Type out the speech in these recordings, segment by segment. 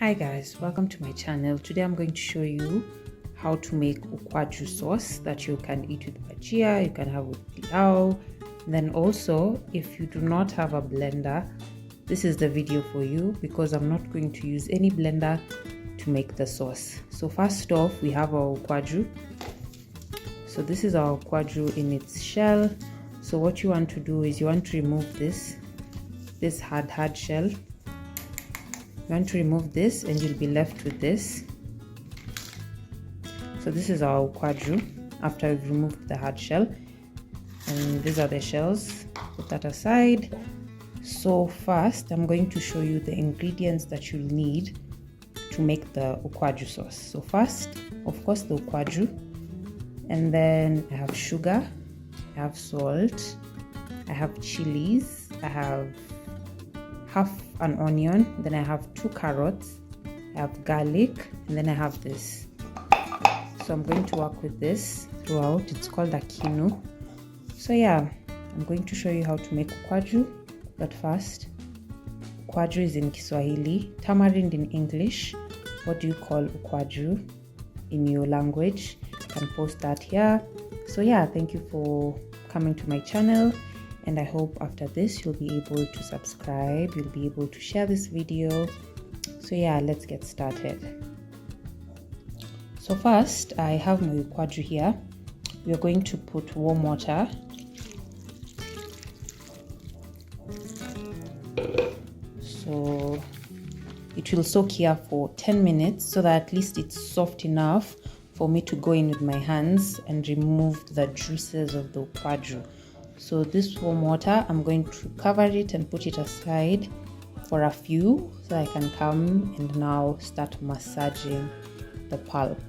Hi guys, welcome to my channel. Today I'm going to show you how to make Ukwaju sauce that you can eat with bajia, you can have with pilau. Then also, if you do not have a blender, this is the video for you because I'm not going to use any blender to make the sauce. So first off, we have our Ukwaju. So this is our Ukwaju in its shell. So what you want to do is you want to remove this hard shell. You want to remove this and you'll be left with this. So this is our Ukwaju after we've removed the hard shell. And these are the shells. Put that aside. So first, I'm going to show you the ingredients that you'll need to make the Ukwaju sauce. So first, of course, the Ukwaju. And then I have sugar. I have salt. I have chilies. I have half an onion, then I have 2 carrots, I have garlic, and then I have this. So I'm going to work with this throughout. It's called a kinu. So yeah, I'm going to show you how to make Ukwaju. But first, Ukwaju is in Kiswahili, tamarind in English. What do you call Ukwaju in your language? You can post that here. So yeah, thank you for coming to my channel. And I hope after this you'll be able to subscribe, you'll be able to share this video. So yeah, let's get started. So first, I have my Ukwaju here. We are going to put warm water. So it will soak here for 10 minutes so that at least it's soft enough for me to go in with my hands and remove the juices of the Ukwaju. So this warm water, I'm going to cover it and put it aside for a few so I can come and now start massaging the pulp.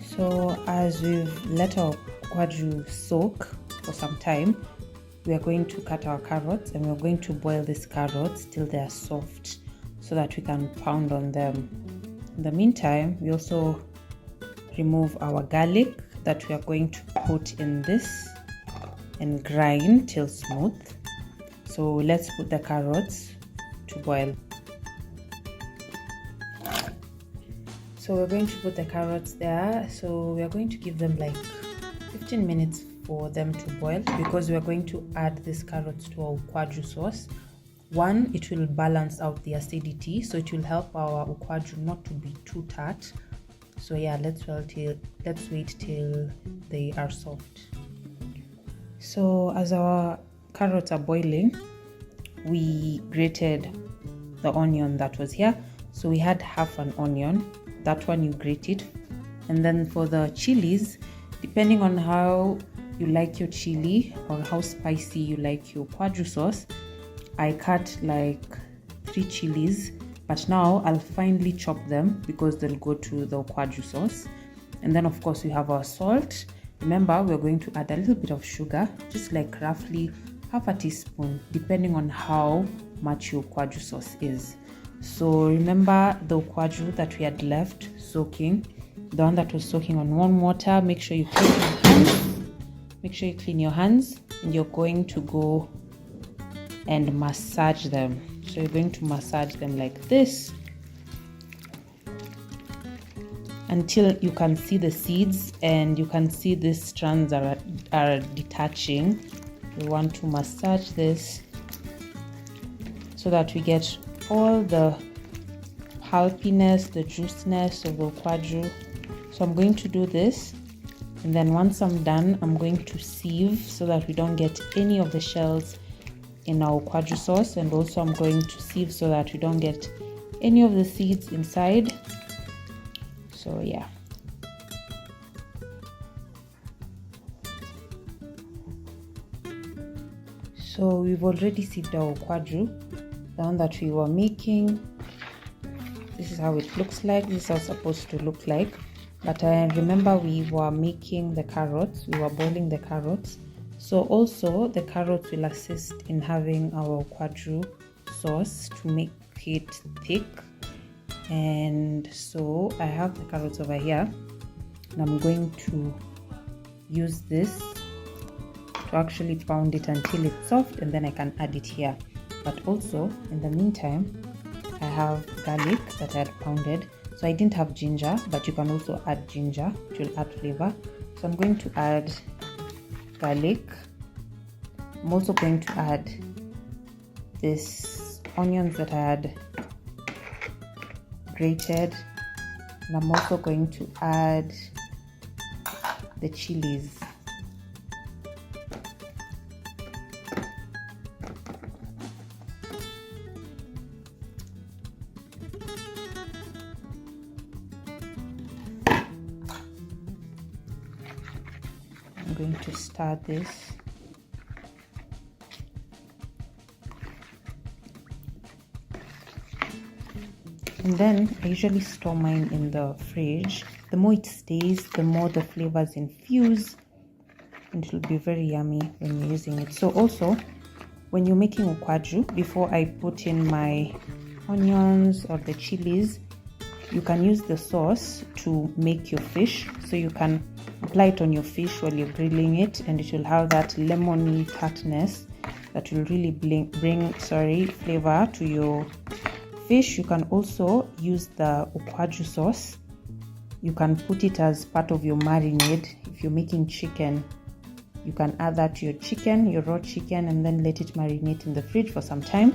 So as we've let our Ukwaju soak for some time, we are going to cut our carrots and we're going to boil these carrots till they are soft so that we can pound on them. In the meantime, we also remove our garlic that we are going to put in this and grind till smooth. So let's put the carrots to boil. So we're going to put the carrots there. So we are going to give them like 15 minutes for them to boil because we are going to add these carrots to our Ukwaju sauce. One, it will balance out the acidity, so it will help our Ukwaju not to be too tart. So yeah, let's wait till they are soft. So as our carrots are boiling, we grated the onion that was here. So we had half an onion, that one you grated. And then for the chilies, depending on how you like your chili or how spicy you like your Ukwaju sauce, I cut like 3 chilies. But now I'll finely chop them because they'll go to the Ukwaju sauce. And then of course we have our salt. Remember, we're going to add a little bit of sugar, just like roughly half a teaspoon, depending on how much your Ukwaju sauce is. So remember the Ukwaju that we had left soaking, the one that was soaking on warm water. Make sure you clean your hands. Make sure you clean your hands, and you're going to go and massage them. So you're going to massage them like this until you can see the seeds and you can see these strands are detaching. We want to massage this so that we get all the pulpiness, the juiciness of the Ukwaju. So I'm going to do this, and then once I'm done, I'm going to sieve so that we don't get any of the shells in our Ukwaju sauce, and also I'm going to sieve so that we don't get any of the seeds inside. So yeah. So we've already sieved our Ukwaju, the one that we were making. This is how it looks like. This is how it's supposed to look like. But remember, we were making the carrots, we were boiling the carrots. So also the carrots will assist in having our Ukwaju sauce to make it thick. And so I have the carrots over here, and I'm going to use this to actually pound it until it's soft, and then I can add it here. But also in the meantime, have garlic that I had pounded. So I didn't have ginger, but you can also add ginger. It will add flavor. So I'm going to add garlic. I'm also going to add this onions that I had grated, and I'm also going to add the chilies. I'm going to stir this. And then I usually store mine in the fridge. The more it stays, the more the flavors infuse, and it will be very yummy when you're using it. So also, when you're making ukwaju, before I put in my onions or the chilies, you can use the sauce to make your fish. So you can apply it on your fish while you're grilling it, and it will have that lemony tartness that will really bring flavor to your fish. You can also use the ukwaju sauce. You can put it as part of your marinade. If you're making chicken, you can add that to your chicken, your raw chicken, and then let it marinate in the fridge for some time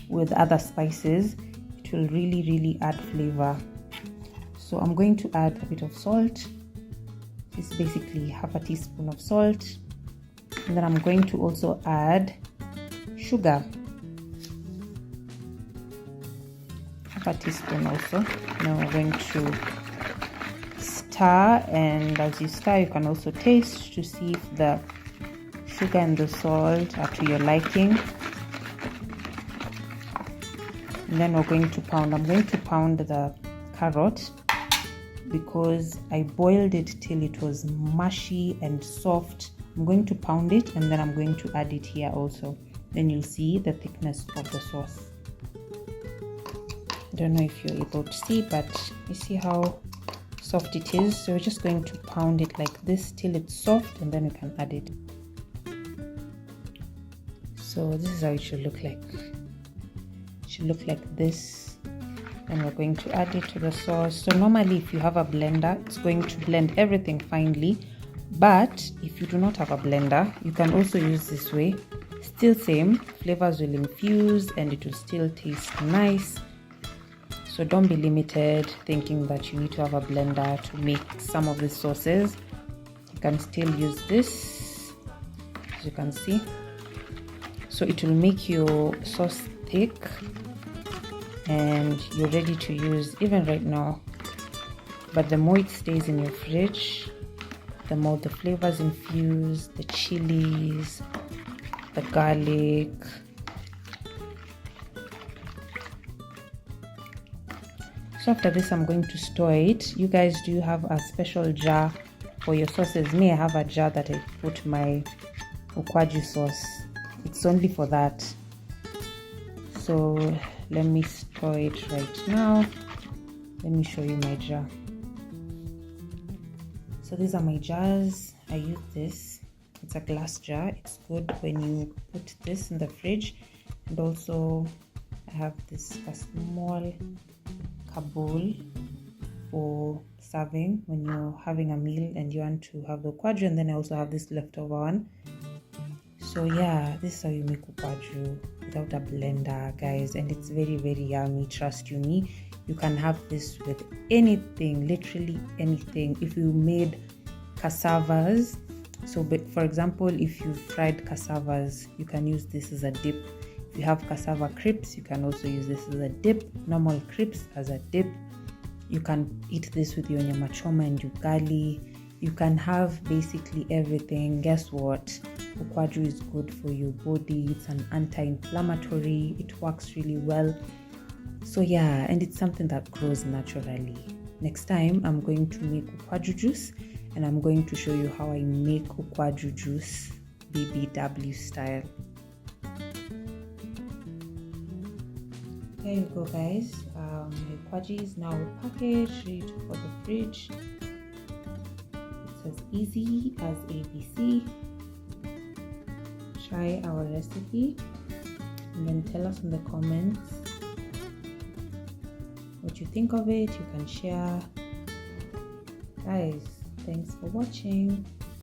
with other spices. It will really add flavor. So I'm going to add a bit of salt. It's basically half a teaspoon of salt, and then I'm going to also add sugar, half a teaspoon also. Now we're going to stir, and as you stir, you can also taste to see if the sugar and the salt are to your liking. And then we're going to pound. I'm going to pound the carrot because I boiled it till it was mushy and soft. I'm going to pound it, and then I'm going to add it here also. Then you'll see the thickness of the sauce. I don't know if you're able to see, but you see how soft it is. So we're just going to pound it like this till it's soft, and then you can add it. So this is how it should look like. It should look like this. And we're going to add it to the sauce. So normally if you have a blender, it's going to blend everything finely. But if you do not have a blender, you can also use this way. Still same, flavors will infuse and it will still taste nice. So don't be limited thinking that you need to have a blender to make some of the sauces. You can still use this, as you can see. So it will make your sauce thick and you're ready to use even right now. But the more it stays in your fridge, the more the flavors infuse, the chilies, the garlic. So after this, I'm going to store it. You guys, do you have a special jar for your sauces? Me, I have a jar that I put my ukwaju sauce. It's only for that. So let me store it right now. Let me show you my jar. So these are my jars. I use this. It's a glass jar. It's good when you put this in the fridge. And also I have this a small bowl for serving when you're having a meal and you want to have the ukwaju. And then I also have this leftover one. So yeah, this is how you make ukwaju without a blender, guys, and it's very yummy. Trust you me, you can have this with anything, literally anything. If you made cassavas, so for example, if you fried cassavas, you can use this as a dip. If you have cassava crisps, you can also use this as a dip. Normal crisps as a dip. You can eat this with your nyama choma and ugali. You can have basically everything. Guess what? Ukwaju is good for your body. It's an anti-inflammatory. It works really well. So yeah, and it's something that grows naturally. Next time, I'm going to make ukwaju juice, and I'm going to show you how I make ukwaju juice BBW style. There you go, guys. The ukwaju is now packaged, ready for the fridge. It's as easy as ABC. Try our recipe and then tell us in the comments did you think of it? You can share. Guys, thanks for watching.